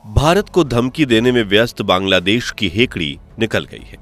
भारत को धमकी देने में व्यस्त बांग्लादेश की हेकड़ी निकल गई है।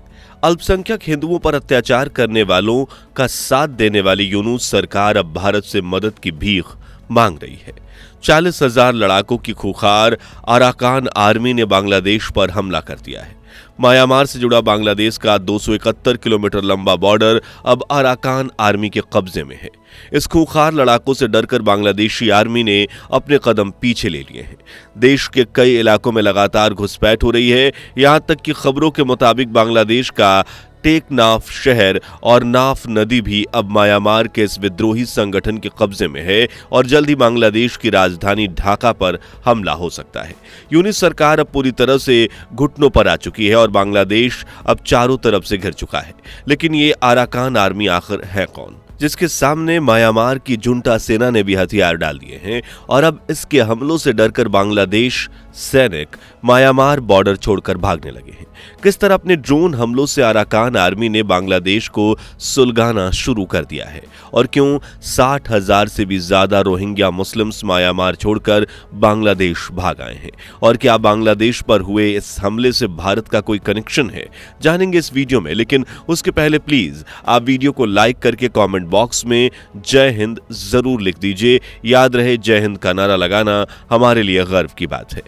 अल्पसंख्यक हिंदुओं पर अत्याचार करने वालों का साथ देने वाली यूनुस सरकार अब भारत से मदद की भीख मांग रही है। 40,000 लड़ाकों की खूंखार अराकान आर्मी ने बांग्लादेश पर हमला कर दिया है। म्यांमार से जुड़ा बांग्लादेश का 271 किलोमीटर लंबा बॉर्डर अब अराकान आर्मी के कब्जे में है। इस खूंखार लड़ाकों से डरकर बांग्लादेशी आर्मी ने अपने कदम पीछे ले लिए हैं। देश के कई इलाकों में लगातार घुसपैठ हो रही है। यहां तक कि खबरों के मुताबिक बांग्लादेश का टेकनाफ शहर और नाफ नदी भी अब म्यांमार के इस विद्रोही संगठन के कब्जे में है और जल्द ही बांग्लादेश की राजधानी ढाका पर हमला हो सकता है। यूनिस सरकार अब पूरी तरह से घुटनों पर आ चुकी है और बांग्लादेश अब चारों तरफ से घिर चुका है। लेकिन ये अराकान आर्मी आखिर है कौन, जिसके सामने म्यांमार की जुंटा सेना ने भी हथियार डाल दिए हैं और अब इसके हमलों से डरकर बांग्लादेश सैनिक म्यांमार बॉर्डर छोड़कर भागने लगे हैं। किस तरह अपने ड्रोन हमलों से अराकान आर्मी ने बांग्लादेश को सुलगाना शुरू कर दिया है और क्यों 60,000 से भी ज्यादा रोहिंग्या मुस्लिम्स म्यांमार छोड़कर बांग्लादेश भाग आए हैं और क्या बांग्लादेश पर हुए इस हमले से भारत का कोई कनेक्शन है, जानेंगे इस वीडियो में। लेकिन उसके पहले प्लीज आप वीडियो को लाइक करके कमेंट बॉक्स में जय हिंद जरूर लिख दीजिए। याद रहे, जय हिंद का नारा लगाना हमारे लिए गर्व की बात है।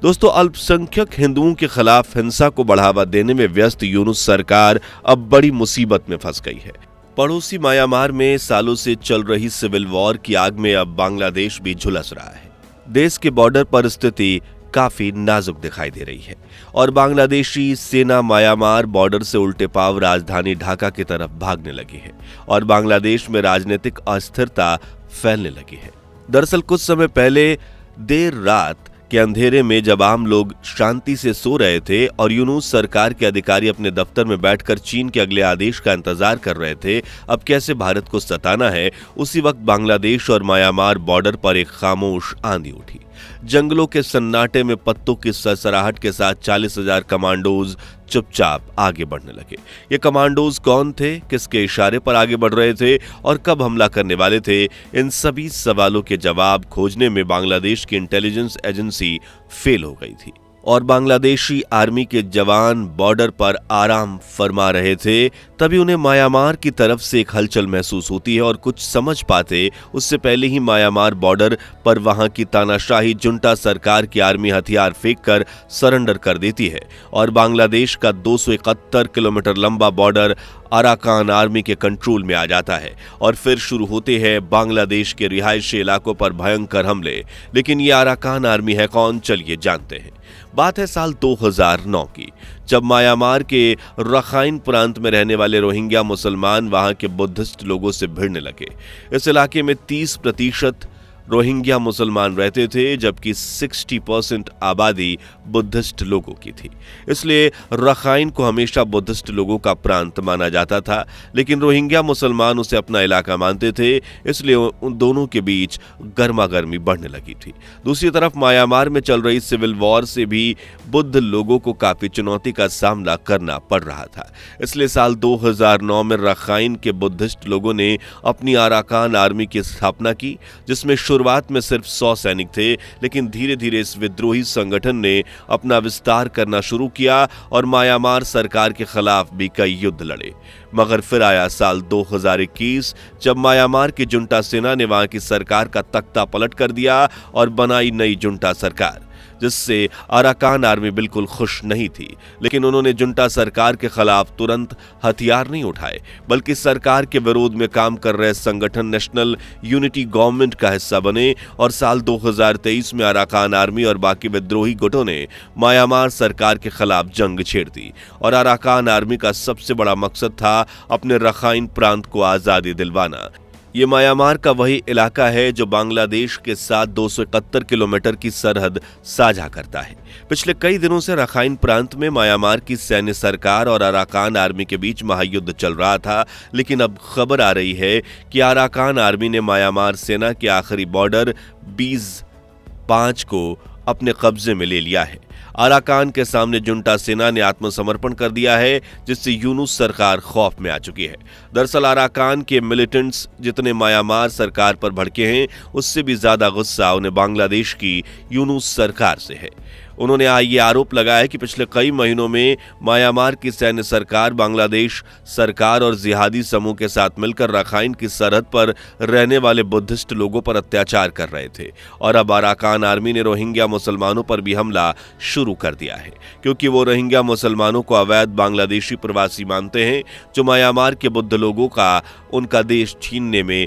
दोस्तों, अल्पसंख्यक हिंदुओं के खिलाफ हिंसा को बढ़ावा देने में व्यस्त यूनुस सरकार अब बड़ी मुसीबत में फंस गई है। पड़ोसी म्यांमार में सालों से चल रही सिविल वॉर की आग में अब बांग्लादेश भी झुलस रहा है। देश के बॉर्डर पर स्थिति काफी नाजुक दिखाई दे रही है और बांग्लादेशी सेना म्यांमार बॉर्डर से उल्टे पांव राजधानी ढाका की तरफ भागने लगी है और बांग्लादेश में राजनीतिक अस्थिरता फैलने लगी है। दरअसल कुछ समय पहले देर रात के अंधेरे में जब आम लोग शांति से सो रहे थे और यूनुस सरकार के अधिकारी अपने दफ्तर में बैठकर चीन के अगले आदेश का इंतजार कर रहे थे अब कैसे भारत को सताना है, उसी वक्त बांग्लादेश और म्यांमार बॉर्डर पर एक खामोश आंधी उठी। जंगलों के सन्नाटे में पत्तों की सरसराहट के साथ 40,000 कमांडोज चुपचाप आगे बढ़ने लगे। ये कमांडोज कौन थे, किसके इशारे पर आगे बढ़ रहे थे और कब हमला करने वाले थे, इन सभी सवालों के जवाब खोजने में बांग्लादेश की इंटेलिजेंस एजेंसी फेल हो गई थी और बांग्लादेशी आर्मी के जवान बॉर्डर पर आराम फरमा रहे थे। तभी उन्हें म्यांमार की तरफ से एक हलचल महसूस होती है और कुछ समझ पाते उससे पहले ही म्यांमार बॉर्डर पर वहां की तानाशाही जुंटा सरकार की आर्मी हथियार फेंककर सरेंडर कर देती है और बांग्लादेश का 271 किलोमीटर लंबा बॉर्डर अराकान आर्मी के कंट्रोल में आ जाता है और फिर शुरू होते हैं बांग्लादेश के रिहायशी इलाकों पर भयंकर हमले। लेकिन ये अराकान आर्मी है कौन, चलिए जानते हैं। बात है साल 2009 की, जब म्यांमार के रखाइन प्रांत में रहने वाले रोहिंग्या मुसलमान वहां के बुद्धिस्ट लोगों से भिड़ने लगे। इस इलाके में 30% रोहिंग्या मुसलमान रहते थे जबकि 60% आबादी बुद्धिस्ट लोगों की थी। इसलिए रखाइन को हमेशा बुद्धिस्ट लोगों का प्रांत माना जाता था, लेकिन रोहिंग्या मुसलमान उसे अपना इलाका मानते थे, इसलिए उन दोनों के बीच गर्मागर्मी बढ़ने लगी थी। दूसरी तरफ म्यांमार में चल रही सिविल वॉर से भी बुद्ध लोगों को काफी चुनौती का सामना करना पड़ रहा था। इसलिए साल 2009 में रखाइन के बुद्धिस्ट लोगों ने अपनी अराकान आर्मी की स्थापना की, जिसमें शुरुआत में सिर्फ 100 सैनिक थे, लेकिन धीरे धीरे इस विद्रोही संगठन ने अपना विस्तार करना शुरू किया और म्यांमार सरकार के खिलाफ भी कई युद्ध लड़े। मगर फिर आया साल 2021 जब म्यांमार की जुंटा सेना ने वहां की सरकार का तख्ता पलट कर दिया और बनाई नई जुंटा सरकार, जिससे अराकान आर्मी बिल्कुल खुश नहीं थी। लेकिन उन्होंने जुंटा सरकार के खिलाफ तुरंत हथियार नहीं उठाए, बल्कि सरकार के विरोध में काम कर रहे संगठन नेशनल यूनिटी गवर्नमेंट का हिस्सा बने और साल 2023 में अराकान आर्मी और बाकी विद्रोही गुटों ने म्यांमार सरकार के खिलाफ जंग छेड़ दी और अराकान आर्मी का सबसे बड़ा मकसद था अपने रखाइन प्रांत को आजादी दिलवाना। ये म्यांमार का वही इलाका है जो बांग्लादेश के साथ 271 किलोमीटर की सरहद साझा करता है। पिछले कई दिनों से रखाइन प्रांत में म्यांमार की सैन्य सरकार और अराकान आर्मी के बीच महायुद्ध चल रहा था, लेकिन अब खबर आ रही है कि अराकान आर्मी ने म्यांमार सेना के आखिरी बॉर्डर बीज-5 को अपने कब्जे में ले लिया है। अराकान के सामने जुंटा सेना ने आत्मसमर्पण कर दिया है, जिससे यूनुस सरकार खौफ में आ चुकी है। दरअसल अराकान के मिलिटेंट्स जितने म्यांमार सरकार पर भड़के हैं, उससे भी ज्यादा गुस्सा उन्हें बांग्लादेश की यूनुस सरकार से है। उन्होंने ये आरोप लगाया कि पिछले कई महीनों में म्यांमार की सैन्य सरकार बांग्लादेश सरकार और जिहादी समूह के साथ मिलकर रखाइन की सरहद पर रहने वाले बुद्धिस्ट लोगों पर अत्याचार कर रहे थे और अब अराकान आर्मी ने रोहिंग्या मुसलमानों पर भी हमला शुरू कर दिया है, क्योंकि वो रोहिंग्या मुसलमानों को अवैध बांग्लादेशी प्रवासी मानते हैं जो म्यांमार के बुद्ध लोगों का उनका देश छीनने में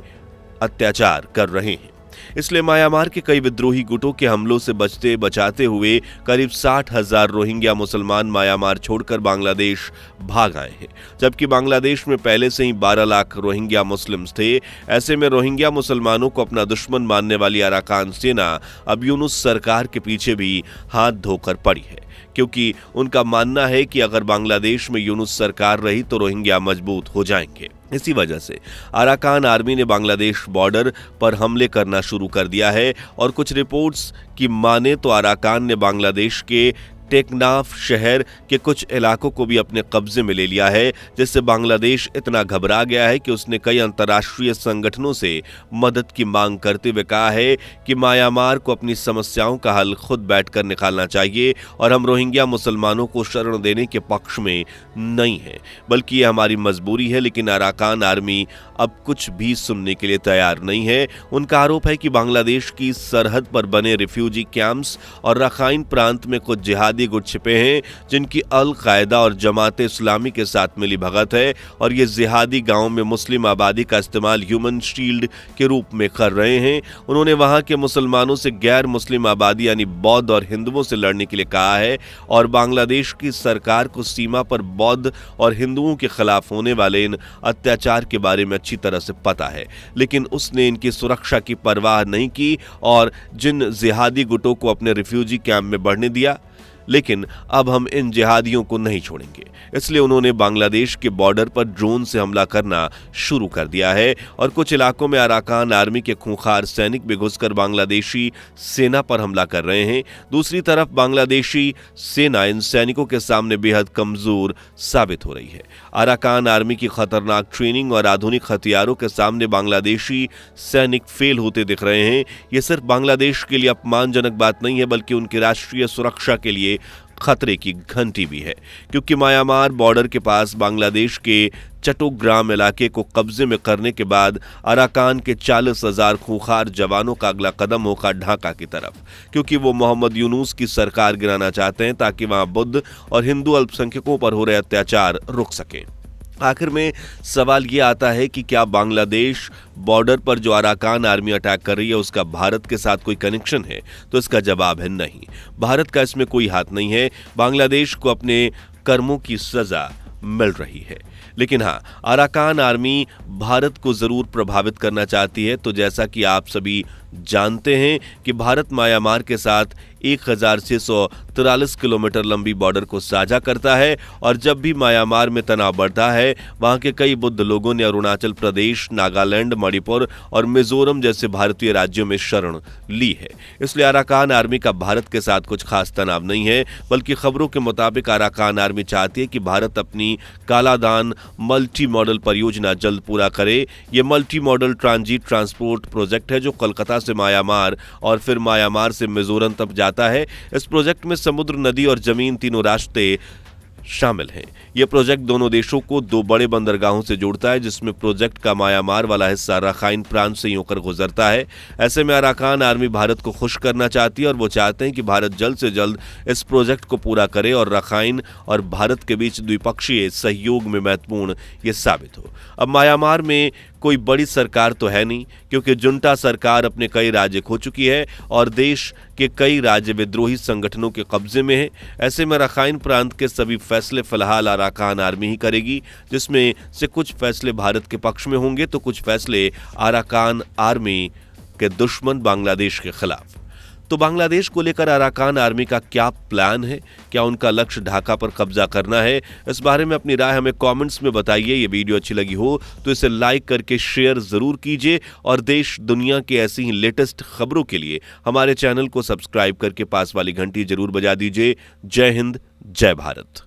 अत्याचार कर रहे हैं। इसलिए म्यांमार के कई विद्रोही गुटों के हमलों से बचाते हुए करीब 60,000 रोहिंग्या मुसलमान म्यांमार छोड़कर बांग्लादेश भाग आए हैं, जबकि बांग्लादेश में पहले से ही 12 लाख रोहिंग्या मुस्लिम्स थे। ऐसे में रोहिंग्या मुसलमानों को अपना दुश्मन मानने वाली अराकान सेना अब यूनुस सरकार के पीछे भी हाथ धोकर पड़ी है, क्योंकि उनका मानना है कि अगर बांग्लादेश में यूनुस सरकार रही तो रोहिंग्या मजबूत हो जाएंगे। इसी वजह से अराकान आर्मी ने बांग्लादेश बॉर्डर पर हमले करना शुरू कर दिया है और कुछ रिपोर्ट्स की माने तो अराकान ने बांग्लादेश के टेकनाफ शहर के कुछ इलाकों को भी अपने कब्जे में ले लिया है, जिससे बांग्लादेश इतना घबरा गया है कि उसने कई अंतर्राष्ट्रीय संगठनों से मदद की मांग करते हुए कहा है कि म्यांमार को अपनी समस्याओं का हल खुद बैठकर निकालना चाहिए और हम रोहिंग्या मुसलमानों को शरण देने के पक्ष में नहीं है, बल्कि ये हमारी मजबूरी है। लेकिन अराकान आर्मी अब कुछ भी सुनने के लिए तैयार नहीं है। उनका आरोप है कि बांग्लादेश की सरहद पर बने रिफ्यूजी कैंप्स और रखाइन प्रांत में कुछ जिहादी गुट छिपे हैं जिनकी अल कायदा और जमात इस्लामी के साथ मिली भगत है और ये जिहादी गांवों में मुस्लिम आबादी का इस्तेमाल ह्यूमन शील्ड के रूप में कर रहे हैं। उन्होंने वहां के मुसलमानों से गैर मुस्लिम आबादी यानी बौद्ध और हिंदुओं से लड़ने के लिए कहा है और बांग्लादेश की सरकार को सीमा पर बौद्ध और हिंदुओं के खिलाफ होने वाले इन अत्याचार के बारे में अच्छी तरह से पता है, लेकिन उसने इनकी सुरक्षा की परवाह नहीं की और जिन जिहादी गुटों को अपने रिफ्यूजी कैंप में बढ़ने दिया। लेकिन अब हम इन जिहादियों को नहीं छोड़ेंगे, इसलिए उन्होंने बांग्लादेश के बॉर्डर पर ड्रोन से हमला करना शुरू कर दिया है और कुछ इलाकों में अराकान आर्मी के खूंखार सैनिक भी घुसकर बांग्लादेशी सेना पर हमला कर रहे हैं। दूसरी तरफ बांग्लादेशी सेना इन सैनिकों के सामने बेहद कमजोर साबित हो रही है। अराकान आर्मी की खतरनाक ट्रेनिंग और आधुनिक हथियारों के सामने बांग्लादेशी सैनिक फेल होते दिख रहे हैं। ये सिर्फ बांग्लादेश के लिए अपमानजनक बात नहीं है, बल्कि उनकी राष्ट्रीय सुरक्षा के लिए खतरे की घंटी भी है, क्योंकि म्यांमार बॉर्डर के पास बांग्लादेश के चट्टोग्राम इलाके को कब्जे में करने के बाद अराकान के 40,000 खूंखार जवानों का अगला कदम होगा ढाका की तरफ, क्योंकि वो मोहम्मद यूनुस की सरकार गिराना चाहते हैं ताकि वहां बुद्ध और हिंदू अल्पसंख्यकों पर हो रहे अत्याचार रुक सकें। आखिर में सवाल ये आता है कि क्या बांग्लादेश बॉर्डर पर जो अराकान आर्मी अटैक कर रही है उसका भारत के साथ कोई कनेक्शन है? तो इसका जवाब है नहीं, भारत का इसमें कोई हाथ नहीं है। बांग्लादेश को अपने कर्मों की सजा मिल रही है। लेकिन हाँ, अराकान आर्मी भारत को जरूर प्रभावित करना चाहती है। तो जैसा कि आप सभी जानते हैं कि भारत म्यांमार के साथ 1643 किलोमीटर लंबी बॉर्डर को साझा करता है और जब भी म्यांमार में तनाव बढ़ता है वहां के कई बुद्ध लोगों ने अरुणाचल प्रदेश, नागालैंड, मणिपुर और मिजोरम जैसे भारतीय राज्यों में शरण ली है। इसलिए अराकान आर्मी का भारत के साथ कुछ खास तनाव नहीं है, बल्कि खबरों के मुताबिक अराकान आर्मी चाहती है कि भारत अपनी कालादान मल्टी मॉडल परियोजना जल्द पूरा करे। यह multi modal transit transport project है जो कोलकाता से म्यांमार और फिर म्यांमार से मिजोरम तक जाता है। इस प्रोजेक्ट में समुद्र, नदी और जमीन तीनों रास्ते शामिल हैं। यह प्रोजेक्ट दोनों देशों को 2 बड़े बंदरगाहों से जोड़ता है, जिसमें प्रोजेक्ट का म्यांमार वाला हिस्सा रखाइन प्रांत से ही होकर गुजरता है। ऐसे में अराकान आर्मी भारत को खुश करना चाहती है और वो चाहते हैं कि भारत जल्द से जल्द इस प्रोजेक्ट को पूरा करे और रखाइन और भारत के बीच द्विपक्षीय सहयोग में महत्वपूर्ण ये साबित हो। अब म्यांमार में कोई बड़ी सरकार तो है नहीं, क्योंकि जुंटा सरकार अपने कई राज्य खो चुकी है और देश के कई राज्य विद्रोही संगठनों के कब्जे में है। ऐसे में रखाइन प्रांत के सभी फैसले फिलहाल अराकान आर्मी ही करेगी, जिसमें से कुछ फैसले भारत के पक्ष में होंगे तो कुछ फैसले अराकान आर्मी के दुश्मन बांग्लादेश के खिलाफ। तो बांग्लादेश को लेकर अराकान आर्मी का क्या प्लान है? क्या उनका लक्ष्य ढाका पर कब्जा करना है? इस बारे में अपनी राय हमें कमेंट्स में बताइए। ये वीडियो अच्छी लगी हो तो इसे लाइक करके शेयर जरूर कीजिए और देश दुनिया की ऐसी ही लेटेस्ट खबरों के लिए हमारे चैनल को सब्सक्राइब करके पास वाली घंटी जरूर बजा दीजिए। जय हिंद, जय भारत।